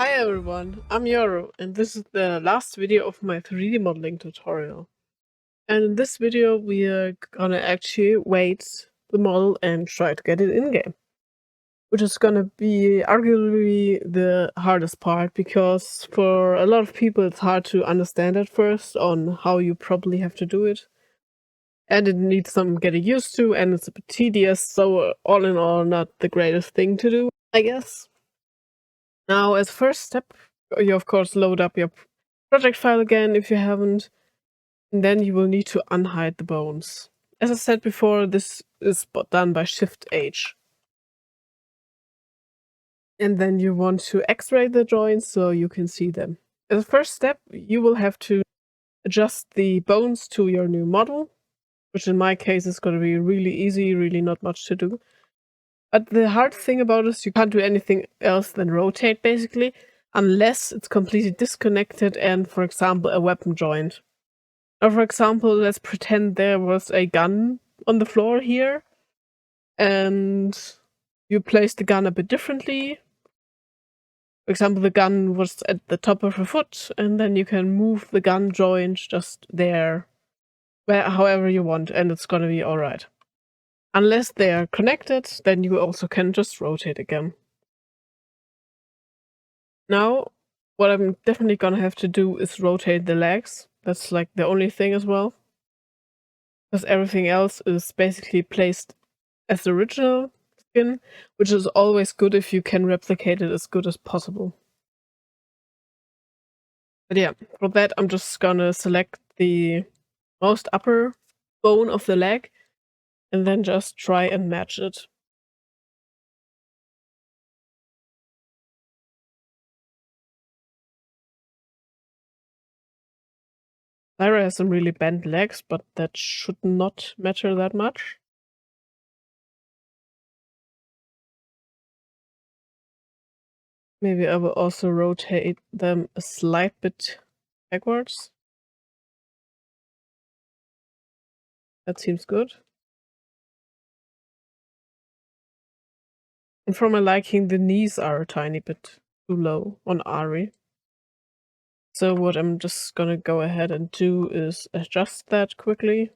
Hi everyone, I'm Yorû, and this is the last video of my 3D modeling tutorial. And in this video we are gonna actually weight the model and try to get it in-game. Which is gonna be arguably the hardest part, because for a lot of people it's hard to understand at first on how you probably have to do it. And it needs some getting used to, and it's a bit tedious, so all in all not the greatest thing to do, I guess. Now, as first step, you of course load up your project file again if you haven't, and then you will need to unhide the bones. As I said before, this is done by Shift H. And then you want to X-ray the joints so you can see them. As a first step, you will have to adjust the bones to your new model, which in my case is going to be really easy, really not much to do. But the hard thing about it is you can't do anything else than rotate, basically, unless it's completely disconnected and, for example, a weapon joint. Now, for example, let's pretend there was a gun on the floor here, and you place the gun a bit differently. For example, the gun was at the top of your foot, and then you can move the gun joint just there, however you want, and it's gonna be alright. Unless they are connected, then you also can just rotate again. Now, what I'm definitely gonna have to do is rotate the legs. That's like the only thing as well. Because everything else is basically placed as the original skin, which is always good if you can replicate it as good as possible. But yeah, for that I'm just gonna select the most upper bone of the leg and then just try and match it. Lyra has some really bent legs, but that should not matter that much. Maybe I will also rotate them a slight bit backwards. That seems good. And for my liking, the knees are a tiny bit too low on Ari. So what I'm just gonna go ahead and do is adjust that quickly.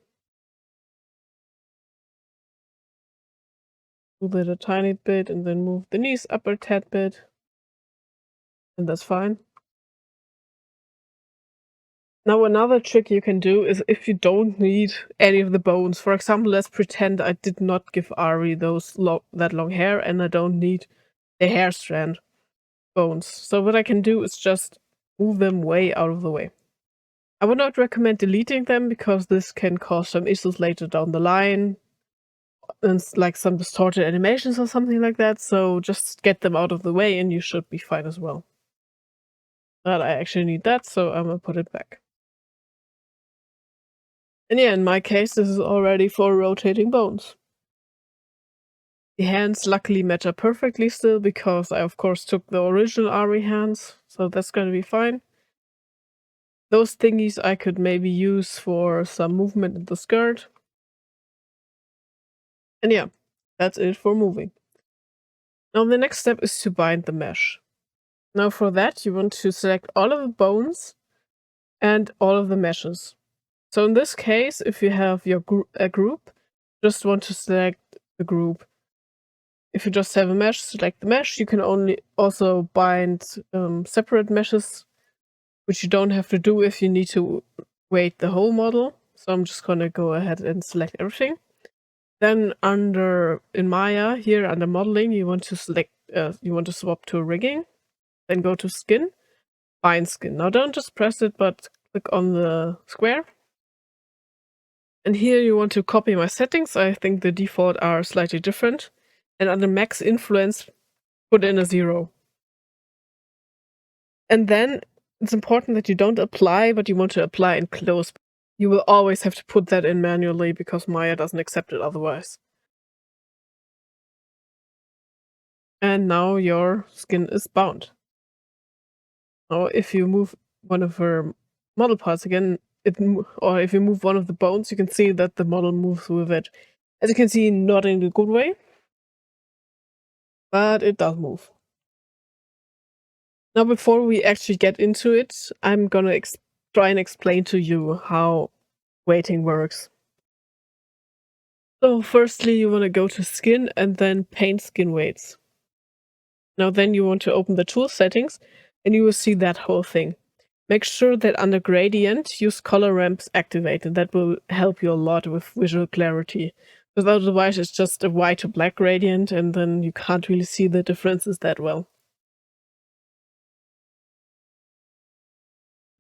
Move it a tiny bit and then move the knees up a tad bit. And that's fine. Now another trick you can do is if you don't need any of the bones. For example, let's pretend I did not give Ari that long hair and I don't need the hair strand bones. So what I can do is just move them way out of the way. I would not recommend deleting them because this can cause some issues later down the line, and like some distorted animations or something like that, so just get them out of the way and you should be fine as well. But I actually need that, so I'm gonna put it back. And yeah, in my case, this is already for rotating bones. The hands luckily match up perfectly still, because I of course took the original Ari hands, so that's gonna be fine. Those thingies I could maybe use for some movement in the skirt. And yeah, that's it for moving. Now the next step is to bind the mesh. Now for that, you want to select all of the bones and all of the meshes. So in this case, if you have your group, just want to select the group. If you just have a mesh, select the mesh. You can also bind separate meshes, which you don't have to do if you need to weight the whole model. So I'm just gonna go ahead and select everything. Then in Maya, here under modeling, you want to swap to rigging. Then go to skin, bind skin. Now don't just press it, but click on the square. And here you want to copy my settings. I think the default are slightly different. And under max influence, put in a 0. And then it's important that you don't apply, but you want to apply in close. You will always have to put that in manually because Maya doesn't accept it otherwise. And now your skin is bound. Now if you move one of her model parts again, or if you move one of the bones, you can see that the model moves with it. As you can see, not in a good way, but it does move. Now, before we actually get into it, I'm gonna try and explain to you how weighting works. So firstly, you wanna go to skin and then paint skin weights. Now then you want to open the tool settings and you will see that whole thing. Make sure that under gradient, use color ramps activated. That will help you a lot with visual clarity. Because otherwise it's just a white to black gradient and then you can't really see the differences that well.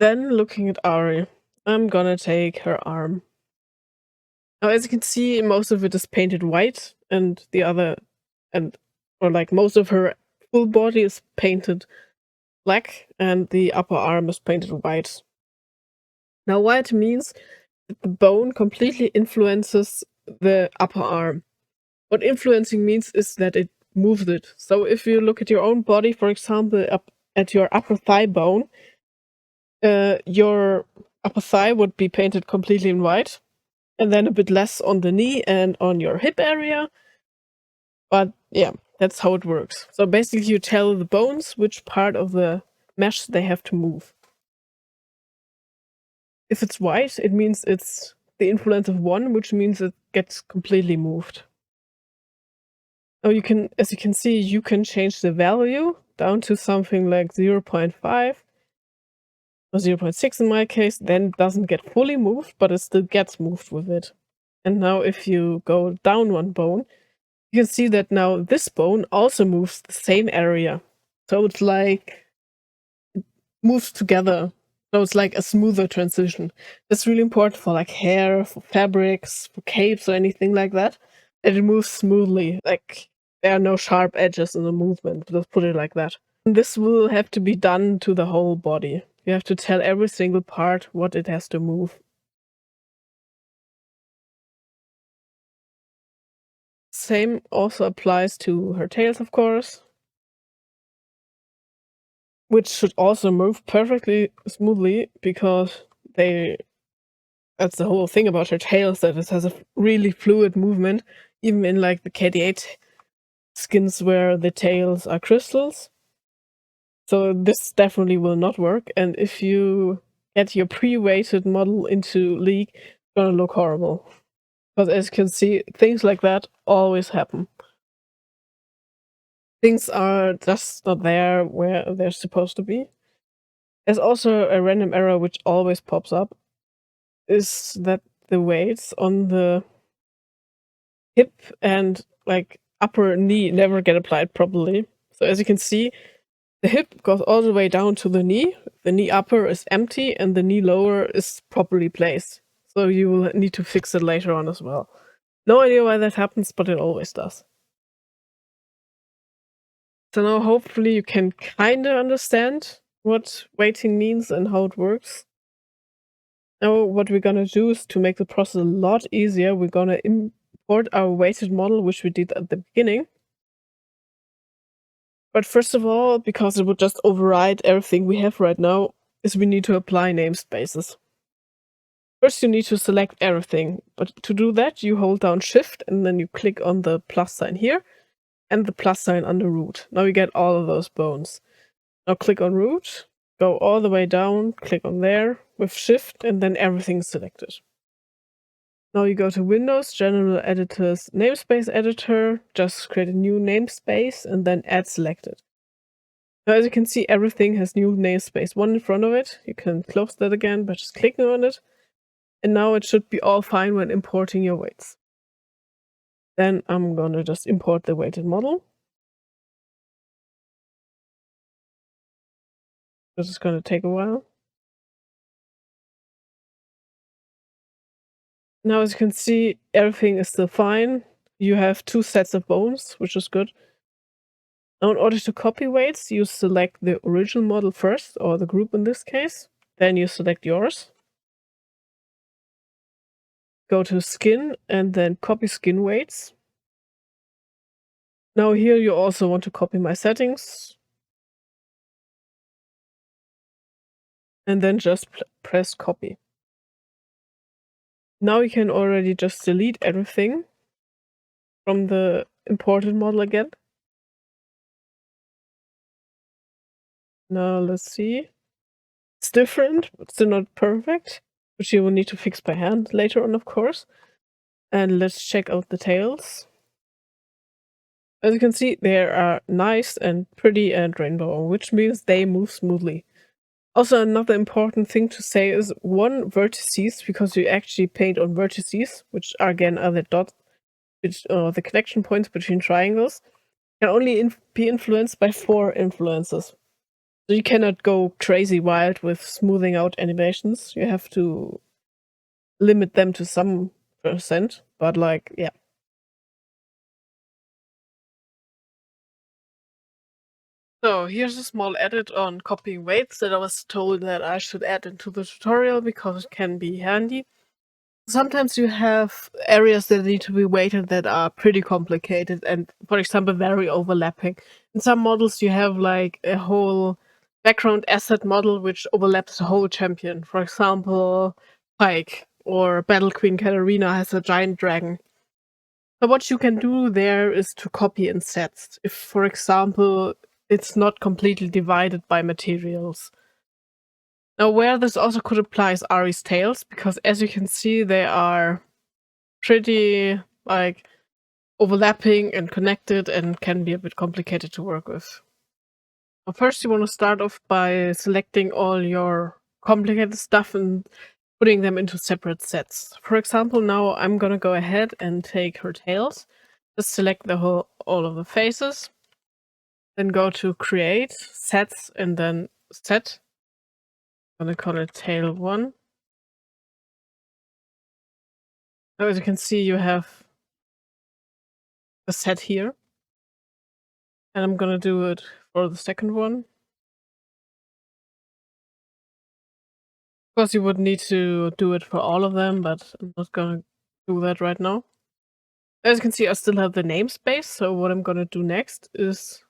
Then looking at Ari, I'm gonna take her arm. Now as you can see, most of it is painted white and most of her full body is painted black and the upper arm is painted white. Now white means that the bone completely influences the upper arm. What influencing means is that it moves it. So if you look at your own body, for example, up at your upper thigh bone, your upper thigh would be painted completely in white, and then a bit less on the knee and on your hip area. But yeah, that's how it works. So basically you tell the bones which part of the mesh they have to move. If it's white, it means it's the influence of 1, which means it gets completely moved. Oh, as you can see, you can change the value down to something like 0.5 or 0.6 in my case, then it doesn't get fully moved, but it still gets moved with it. And now if you go down one bone, you can see that now this bone also moves the same area. So it's like moves together. So it's like a smoother transition. That's really important for like hair, for fabrics, for capes or anything like that. And it moves smoothly. Like there are no sharp edges in the movement. Let's put it like that. And this will have to be done to the whole body. You have to tell every single part what it has to move. Same also applies to her tails, of course, which should also move perfectly smoothly because that's the whole thing about her tails, that it has a really fluid movement, even in like the KD8 skins where the tails are crystals. So this definitely will not work, and if you get your pre-weighted model into League, it's gonna look horrible. Because as you can see, things like that always happen. Things are just not there where they're supposed to be. There's also a random error which always pops up, is that the weights on the hip and like upper knee never get applied properly. So as you can see, the hip goes all the way down to the knee upper is empty, and the knee lower is properly placed. So you will need to fix it later on as well. No idea why that happens, but it always does. So now hopefully you can kinda understand what weighting means and how it works. Now what we're gonna do is to make the process a lot easier, we're gonna import our weighted model, which we did at the beginning. But first of all, because it would just override everything we have right now, is we need to apply namespaces. First you need to select everything, but to do that you hold down shift and then you click on the plus sign here and the plus sign under root. Now you get all of those bones. Now click on root, go all the way down, click on there with shift and then everything's selected. Now you go to Windows, General Editors, Namespace Editor, just create a new namespace and then add selected. Now as you can see, everything has new namespace 1 in front of it. You can close that again by just clicking on it. And now it should be all fine when importing your weights. Then I'm gonna just import the weighted model. This is gonna take a while. Now as you can see, everything is still fine. You have 2 sets of bones, which is good. Now in order to copy weights, you select the original model first, or the group in this case. Then you select yours. Go to skin and then copy skin weights. Now here you also want to copy my settings. And then just press copy. Now you can already just delete everything from the imported model again. Now let's see. It's different, but still not perfect, which you will need to fix by hand later on, of course. And let's check out the tails. As you can see, they are nice and pretty and rainbow, which means they move smoothly. Also, another important thing to say is one vertices, because you actually paint on vertices, which are again are the dots, which the connection points between triangles, can only be influenced by 4 influences. So you cannot go crazy wild with smoothing out animations. You have to limit them to some percent, but like, yeah. So here's a small edit on copying weights that I was told that I should add into the tutorial because it can be handy. Sometimes you have areas that need to be weighted that are pretty complicated and, for example, very overlapping. In some models, you have like a whole background asset model which overlaps the whole champion. For example, Pike or Battle Queen Katarina has a giant dragon. So what you can do there is to copy in sets. If, for example, it's not completely divided by materials. Now, where this also could apply is Ari's tails, because as you can see, they are pretty like overlapping and connected and can be a bit complicated to work with. Well, first, you want to start off by selecting all your complicated stuff and putting them into separate sets. For example, now I'm gonna go ahead and take her tails. Just select all of the faces. Then go to create, sets, and then set. I'm gonna call it tail 1. Now, as you can see, you have a set here. And I'm gonna do it for the second one. Of course, you would need to do it for all of them, but I'm not gonna do that right now. As you can see, I still have the namespace, so what I'm gonna do next is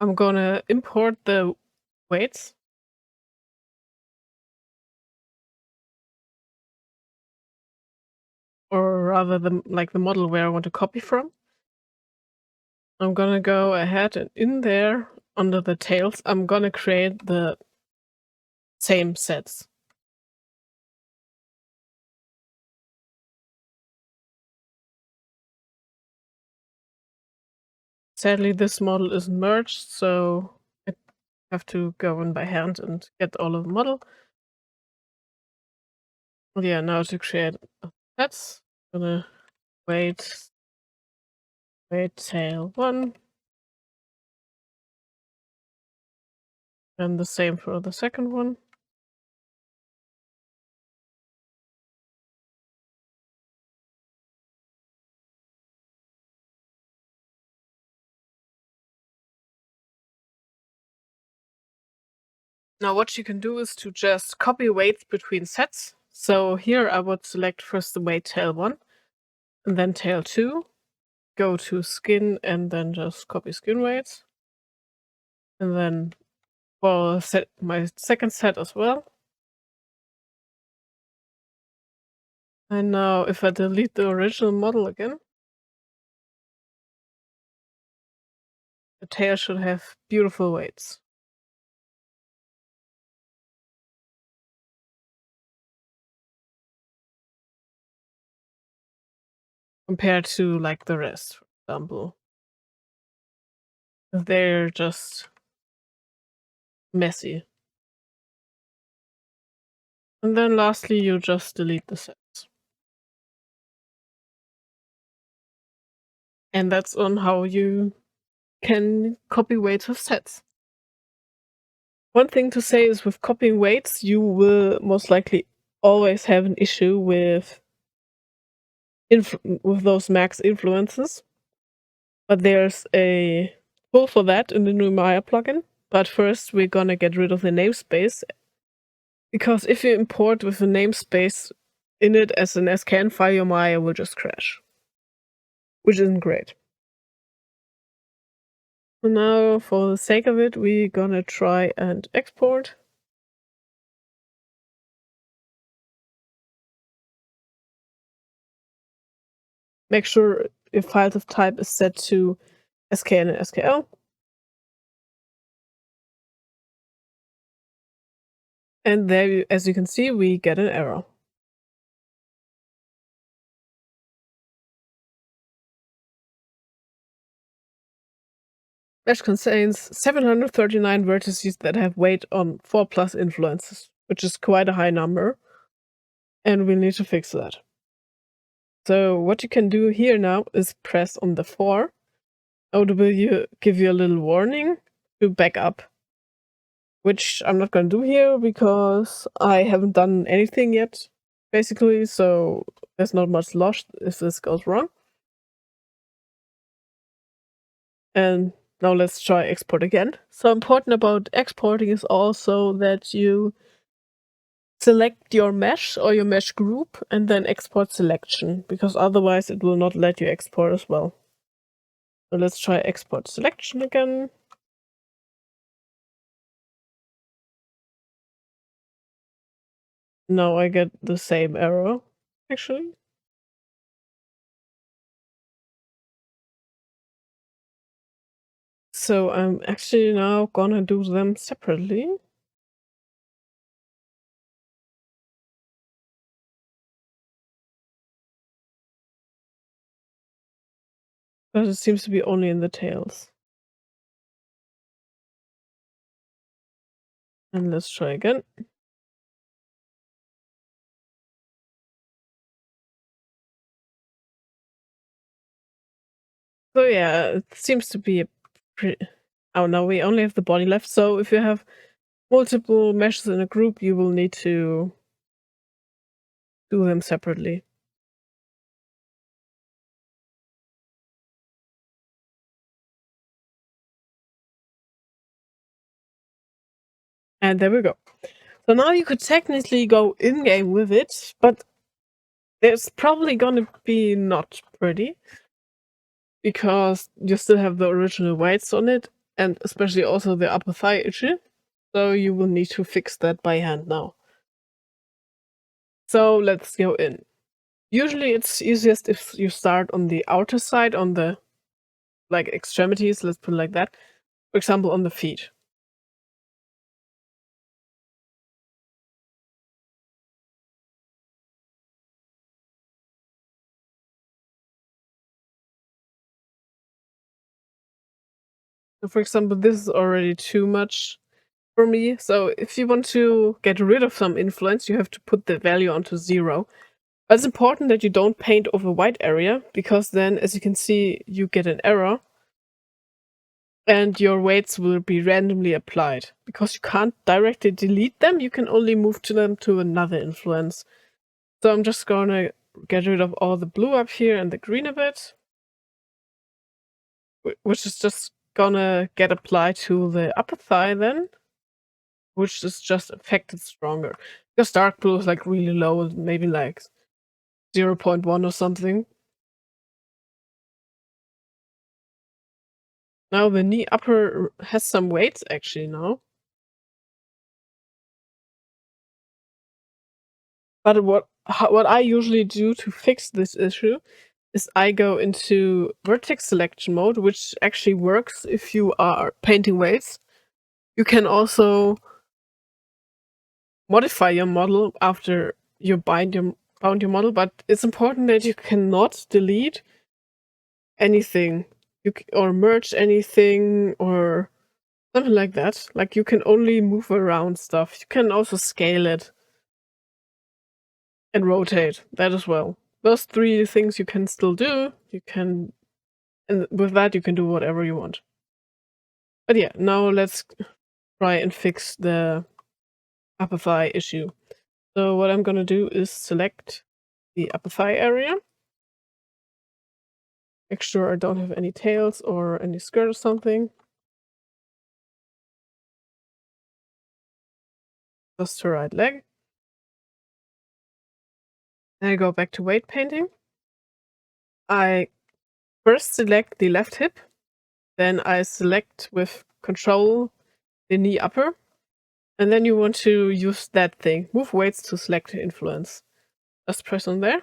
I'm gonna import the weights. Or rather the model where I want to copy from. I'm gonna go ahead and in there, under the tails, I'm gonna create the same sets. Sadly, this model isn't merged, so I have to go in by hand and get all of the model. Yeah, now to create sets, I'm gonna wait tail 1. And the same for the second one. Now what you can do is to just copy weights between sets. So here I would select first the weight tail 1, and then tail 2, go to skin, and then just copy skin weights. And then for my second set as well. And now if I delete the original model again, the tail should have beautiful weights. Compared to like the rest, for example. They're just messy. And then lastly, you just delete the sets. And that's on how you can copy weights with sets. One thing to say is with copying weights, you will most likely always have an issue with those max influences. But there's a tool for that in the new Maya plugin. But first, we're gonna get rid of the namespace, because if you import with a namespace in it as an SKN file, your Maya will just crash, which isn't great. So now, for the sake of it, we're gonna try and export. Make sure your file type is set to SKN and SKL. And there, as you can see, we get an error. Mesh contains 739 vertices that have weight on 4+ influences, which is quite a high number, and we need to fix that. So what you can do here now is press on the 4. It will give you a little warning to back up, which I'm not going to do here because I haven't done anything yet, basically, so there's not much loss if this goes wrong. And now let's try export again. So important about exporting is also that you select your mesh or your mesh group and then export selection, because otherwise it will not let you export as well. So let's try export selection again. Now I get the same error, actually. So I'm actually now gonna do them separately. But it seems to be only in the tails. And let's try again. So yeah, it seems to be a pretty... Oh, no, we only have the body left. So if you have multiple meshes in a group, you will need to do them separately. And there we go. So now you could technically go in-game with it, but it's probably gonna be not pretty, because you still have the original weights on it, and especially also the upper thigh issue. So you will need to fix that by hand now. So let's go in. Usually it's easiest if you start on the outer side, on the extremities, let's put it like that. For example, on the feet. So for example, this is already too much for me. So if you want to get rid of some influence, you have to put the value onto 0. But it's important that you don't paint over white area, because then, as you can see, you get an error. And your weights will be randomly applied. Because you can't directly delete them, you can only move them to another influence. So I'm just gonna get rid of all the blue up here and the green a bit, which is just gonna get applied to the upper thigh then, which is just affected stronger. Because dark blue is like really low, maybe like 0.1 or something. Now the knee upper has some weights actually now. But what I usually do to fix this issue is I go into vertex selection mode, which actually works if you are painting weights. You can also modify your model after you bound your model, but it's important that you cannot delete anything, or merge anything or something like that. Like, you can only move around stuff. You can also scale it and rotate that as well. Those 3 things you can still do. And with that you can do whatever you want. But yeah, now let's try and fix the upper thigh issue. So what I'm gonna do is select the upper thigh area. Make sure I don't have any tails or any skirt or something. Just the right leg. Then I go back to weight painting. I first select the left hip. Then I select with Control the knee upper. And then you want to use that thing. Move weights to select influence. Just press on there.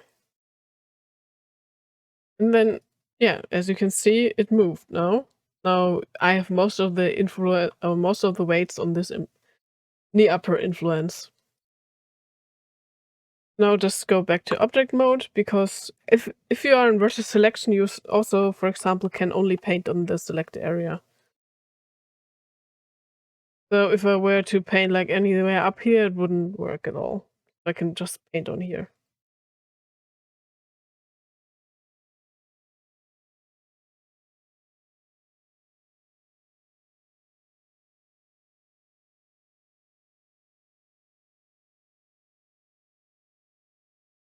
And then, yeah, as you can see, it moved now. Now I have most of the weights on this knee upper influence. Now just go back to object mode, because if you are in vertex selection, you also, for example, can only paint on the select area. So if I were to paint like anywhere up here, it wouldn't work at all. I can just paint on here.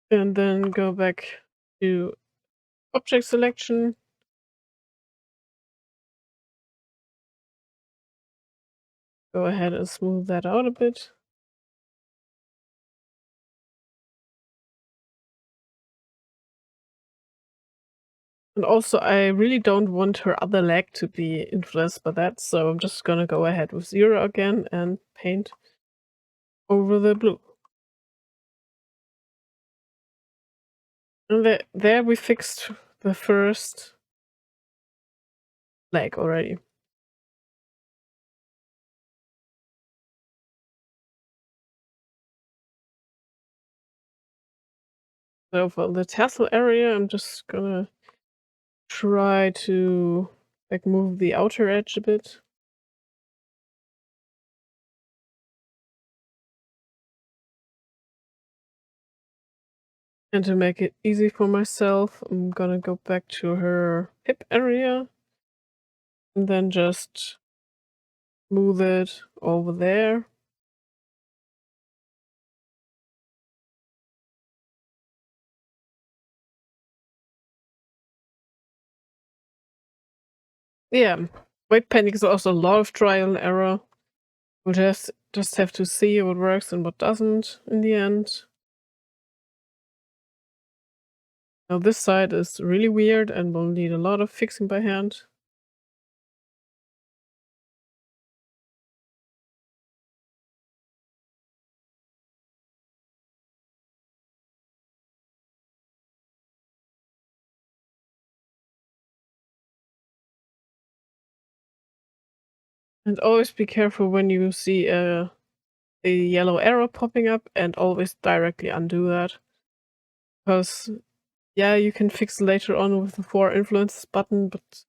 And then go back to object selection. Go ahead and smooth that out a bit. And also, I really don't want her other leg to be influenced by that, so I'm just gonna go ahead with 0 again and paint over the blue. And there we fixed the first leg already. So for the tassel area, I'm just gonna try to like move the outer edge a bit. And to make it easy for myself, I'm gonna go back to her hip area and then just move it over there. Yeah, weight painting is also a lot of trial and error. We'll just have to see what works and what doesn't in the end. Now this side is really weird and will need a lot of fixing by hand. And always be careful when you see a yellow arrow popping up, and always directly undo that. Because, yeah, you can fix later on with the 4 influences button, but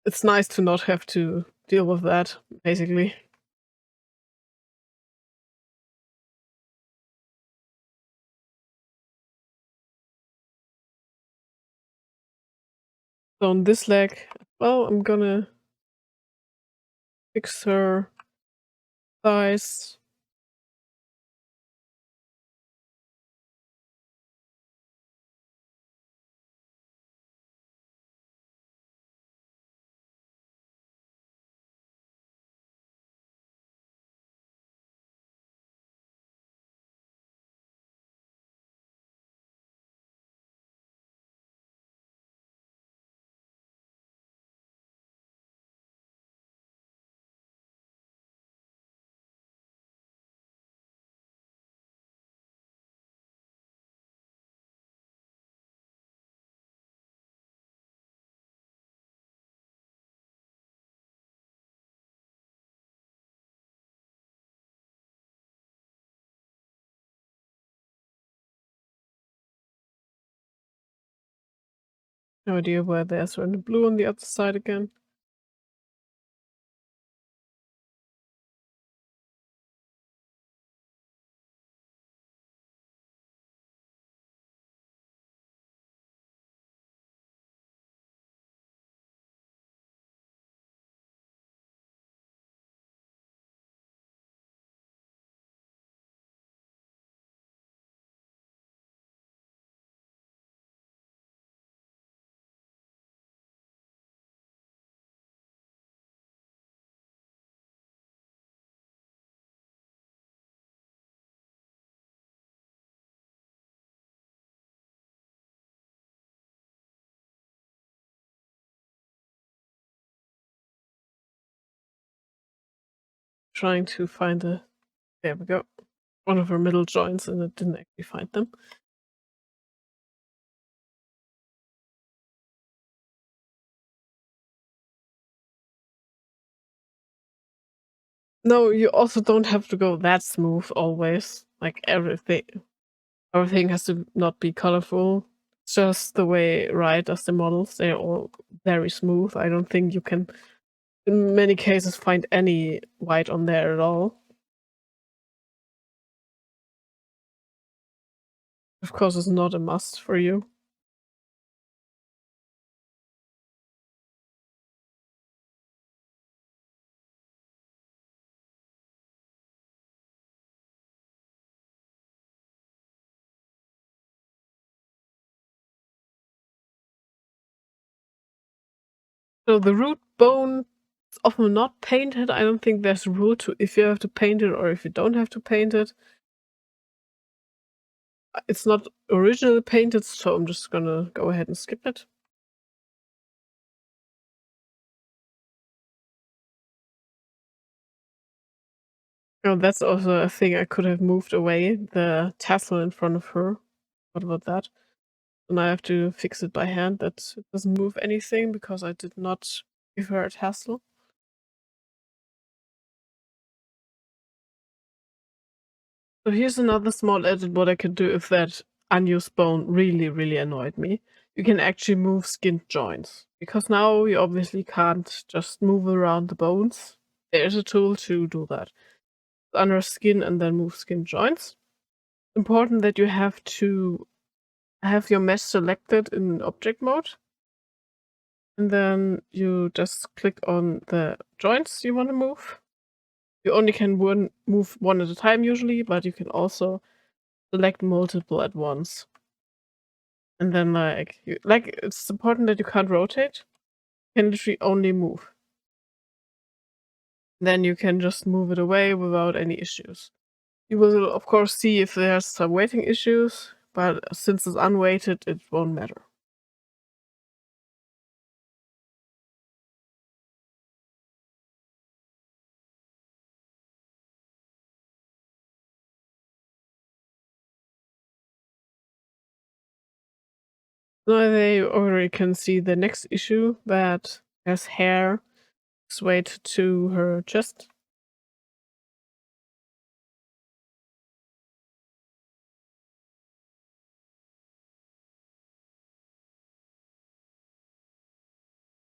it's nice to not have to deal with that, basically. So on this leg, well, I'm gonna fix her thighs. No idea where there's random blue on the other side again. Trying to find there we go. One of her middle joints, and it didn't actually find them. No, you also don't have to go that smooth always. Like everything has to not be colorful. It's just the way Riot does the models. They're all very smooth. I don't think you can, in many cases, find any white on there at all. Of course, it's not a must for you. So the root bone is often not painted. I don't think there's a rule to if you have to paint it or if you don't have to paint it. It's not originally painted, so I'm just gonna go ahead and skip it. Oh, that's also a thing I could have moved away, the tassel in front of her. What about that? And I have to fix it by hand that it doesn't move anything because I did not give her a tassel. So here's another small edit what I could do if that unused bone really annoyed me. You can actually move skinned joints. Because now you obviously can't just move around the bones. There is a tool to do that. Under skin and then move skin joints. Important that you have to have your mesh selected in object mode. And then you just click on the joints you want to move. You only can move one at a time usually, but you can also select multiple at once. And then it's important that you can't rotate. You can literally only move. Then you can just move it away without any issues. You will of course see if there's some weighting issues, but since it's unweighted, it won't matter. So they already can see the next issue that there's hair swayed to her chest.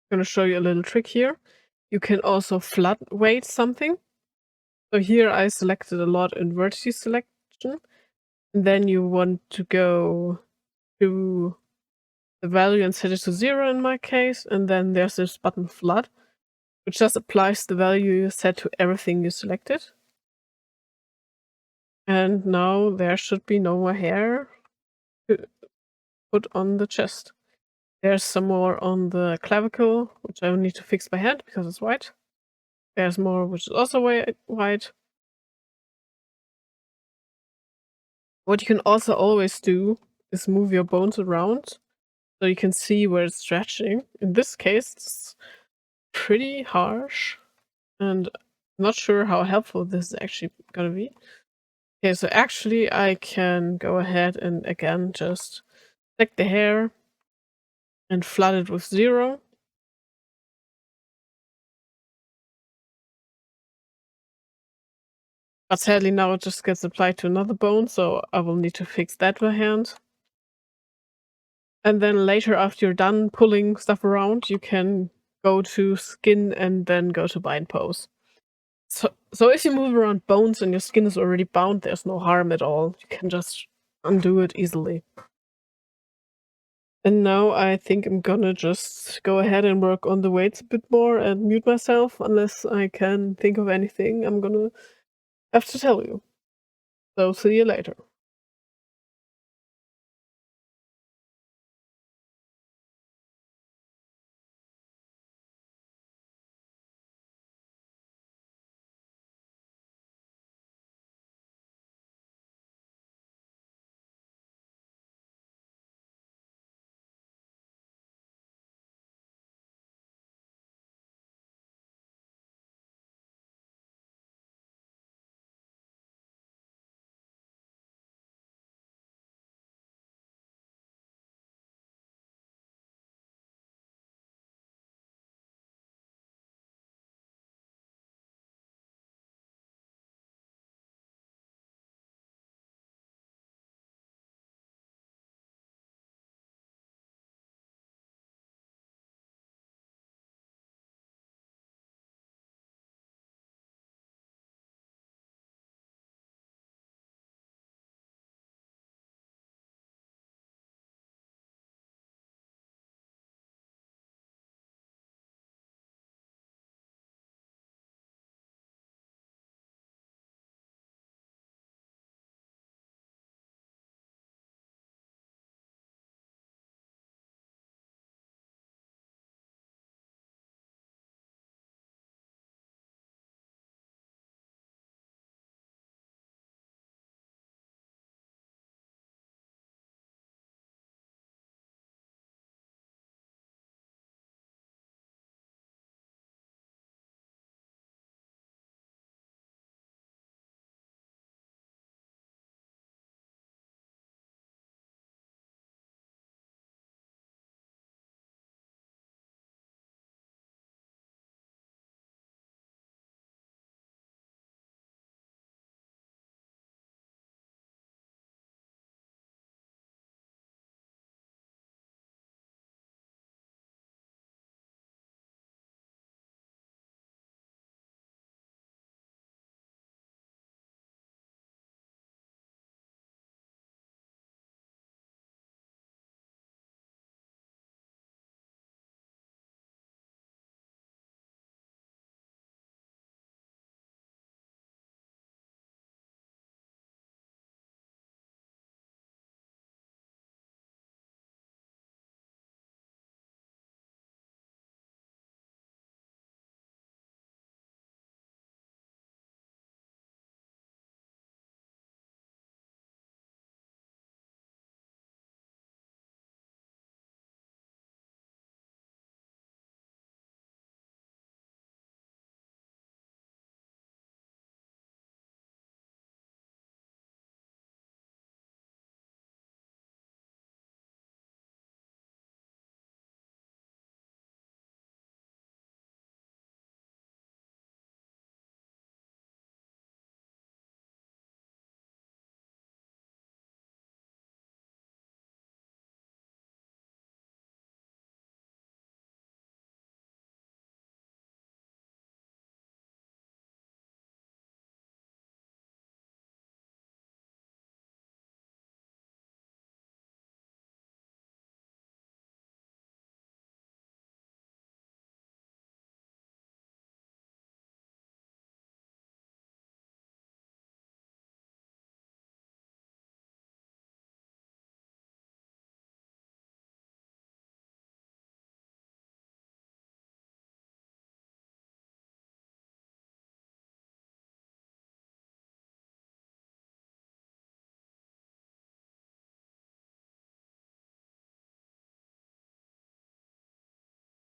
I'm gonna show you a little trick here. You can also flood weight something. So here I selected a lot in vertice selection. And then you want to go to the value and set it to 0 in my case. And then there's this button flood, which just applies the value you set to everything you selected. And now there should be no more hair to put on the chest. There's some more on the clavicle, which I will need to fix by hand because it's white. There's more, which is also white. What you can also always do is move your bones around so you can see where it's stretching. In this case, it's pretty harsh, and I'm not sure how helpful this is actually gonna be. Okay, so actually I can go ahead and again just take the hair and flood it with 0. But sadly now it just gets applied to another bone, so I will need to fix that by hand. And then later, after you're done pulling stuff around, you can go to skin and then go to bind pose. So if you move around bones and your skin is already bound, there's no harm at all. You can just undo it easily. And now I think I'm gonna just go ahead and work on the weights a bit more and mute myself unless I can think of anything I'm gonna have to tell you. So see you later.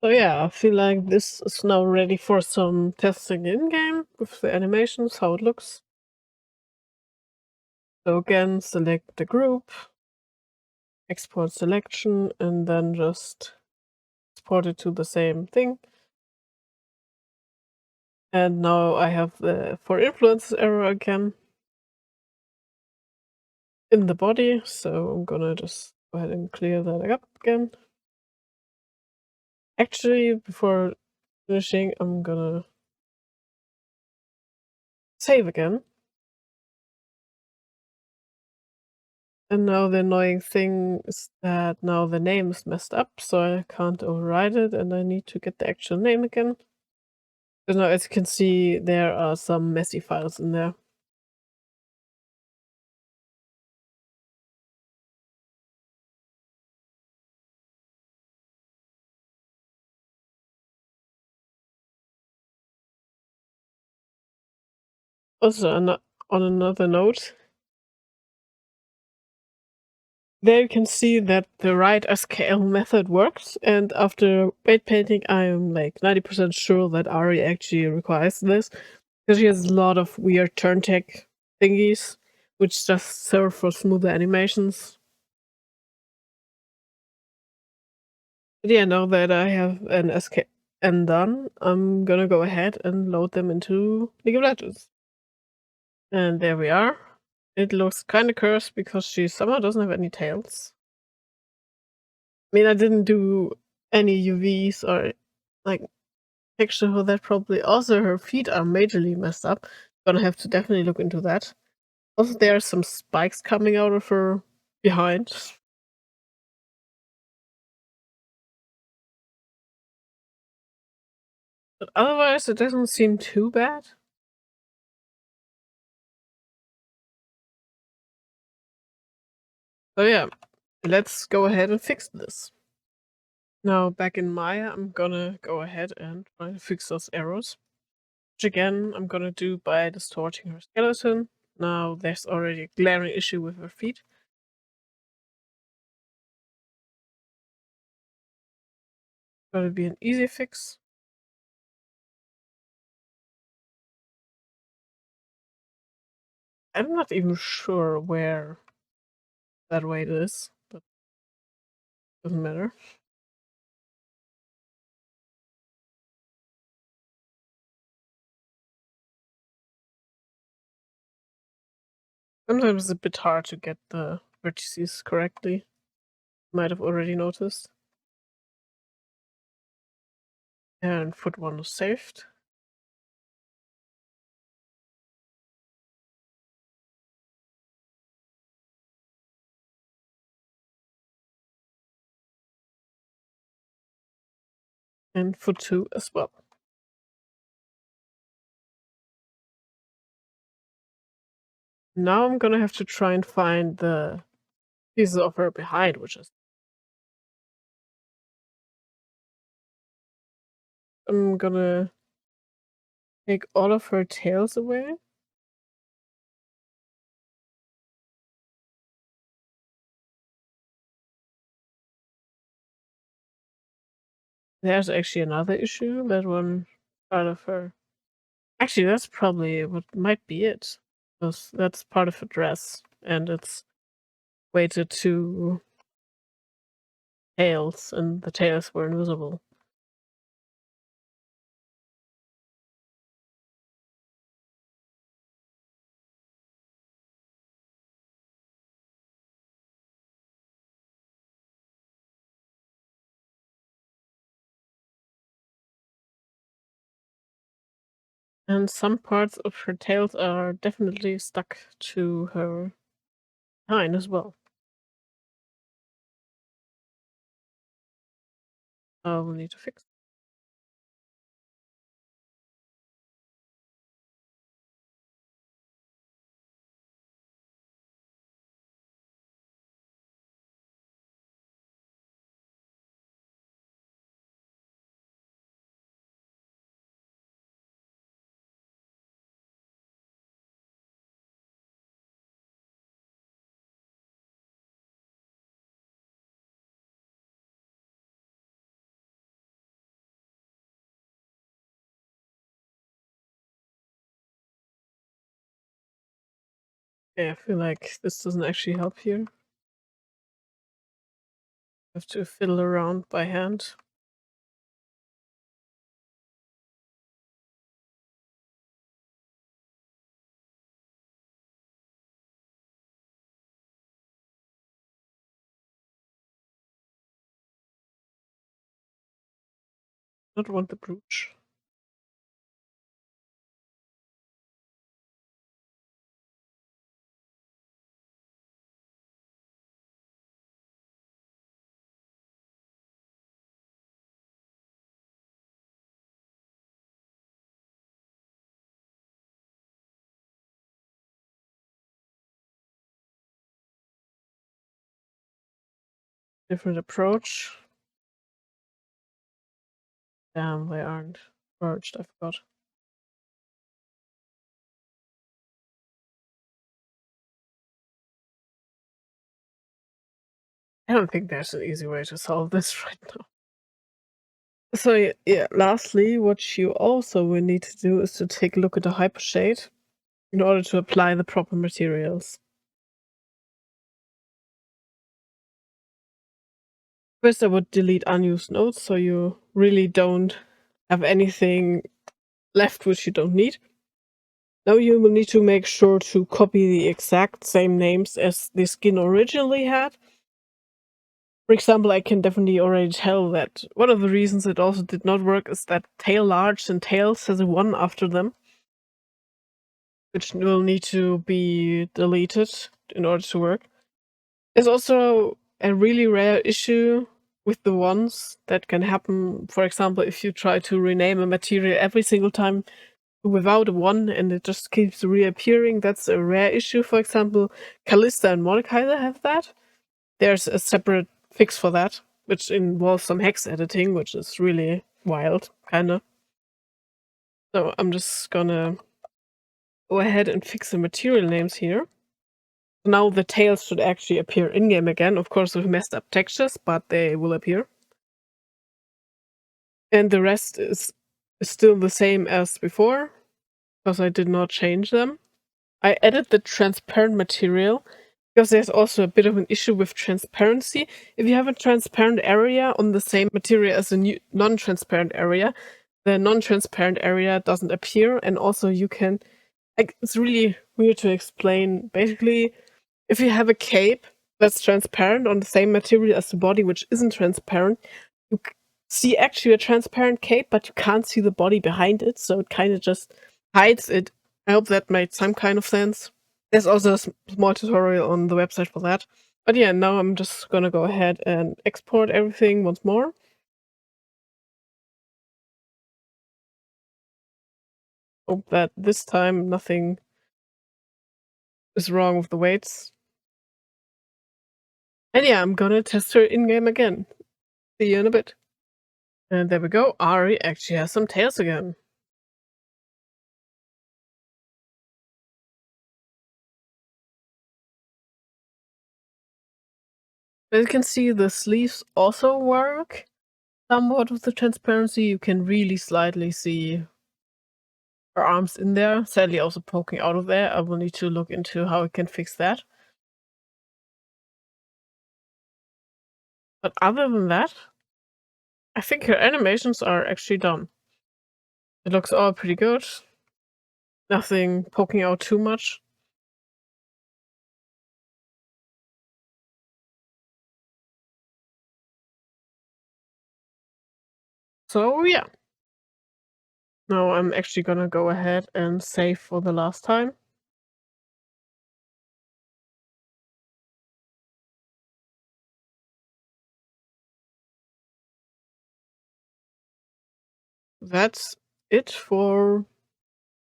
So yeah, I feel like this is now ready for some testing in-game with the animations, how it looks. So again, select the group, export selection, and then just export it to the same thing. And now I have the for influences error again in the body, so I'm gonna just go ahead and clear that up again. Actually, before finishing, I'm gonna save again. And now the annoying thing is that now the name is messed up, so I can't override it, and I need to get the actual name again. So now, as you can see, there are some messy files in there. Also, on another note, there you can see that the write SKL method works, and after weight painting, I am like 90% sure that Ari actually requires this, because she has a lot of weird turn tech thingies, which just serve for smoother animations. But yeah, now that I have an SKN done, I'm gonna go ahead and load them into League of Legends. And there we are. It looks kinda cursed because she somehow doesn't have any tails. I mean, I didn't do any UVs or, like, texture for that probably. Also, her feet are majorly messed up. Gonna have to definitely look into that. Also, there are some spikes coming out of her behind. But otherwise, it doesn't seem too bad. So yeah, let's go ahead and fix this. Now, back in Maya, I'm gonna go ahead and try to fix those arrows. Which again, I'm gonna do by distorting her skeleton. Now, there's already a glaring issue with her feet. Gonna be an easy fix. I'm not even sure where that weight is, but doesn't matter. Sometimes it's a bit hard to get the vertices correctly. Might have already noticed. And foot one is saved. And foot two as well. Now I'm gonna have to try and find the pieces of her behind, which is I'm gonna take all of her tails away. There's actually another issue. That one part of her. Actually, that's probably what might be it. Because that's part of her dress, and it's weighted to tails, and the tails were invisible. And some parts of her tails are definitely stuck to her hind as well. We'll need to fix. Yeah, I feel like this doesn't actually help here. Have to fiddle around by hand. Not want the brooch. Different approach. Damn, they aren't merged, I forgot. I don't think there's an easy way to solve this right now. So yeah, lastly, what you also will need to do is to take a look at the hypershade in order to apply the proper materials. First, I would delete unused nodes so you really don't have anything left which you don't need. Now you will need to make sure to copy the exact same names as the skin originally had. For example, I can definitely already tell that one of the reasons it also did not work is that tail large and tails has a 1 after them, which will need to be deleted in order to work. There's also a really rare issue with the ones that can happen. For example, if you try to rename a material every single time without a 1 and it just keeps reappearing, that's a rare issue. For example, Callista and Mordekaiser have that. There's a separate fix for that, which involves some hex editing, which is really wild, kinda. So I'm just gonna go ahead and fix the material names here. Now the tails should actually appear in-game again, of course with messed up textures, but they will appear. And the rest is still the same as before, because I did not change them. I added the transparent material, because there's also a bit of an issue with transparency. If you have a transparent area on the same material as a new non-transparent area, the non-transparent area doesn't appear, and also you can... Like, it's really weird to explain. Basically, if you have a cape that's transparent on the same material as the body, which isn't transparent, you see actually a transparent cape, but you can't see the body behind it, so it kind of just hides it. I hope that made some kind of sense. There's also a small tutorial on the website for that. But yeah, now I'm just gonna go ahead and export everything once more. Hope that this time nothing is wrong with the weights. And yeah, I'm gonna test her in-game again. See you in a bit. And there we go, Ari actually has some tails again. As you can see, the sleeves also work somewhat with the transparency. You can really slightly see her arms in there, sadly also poking out of there. I will need to look into how I can fix that. But other than that, I think her animations are actually done. It looks all pretty good. Nothing poking out too much. So yeah. Now I'm actually gonna go ahead and save for the last time. That's it for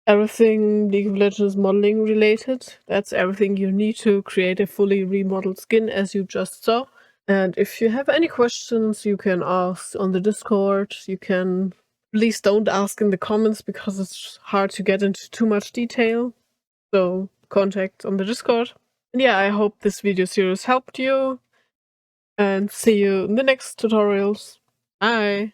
everything League of Legends modeling related. That's everything you need to create a fully remodeled skin, as you just saw. And if you have any questions, you can ask on the Discord. You can... Please don't ask in the comments, because it's hard to get into too much detail. So contact on the Discord. And yeah, I hope this video series helped you. And see you in the next tutorials. Bye!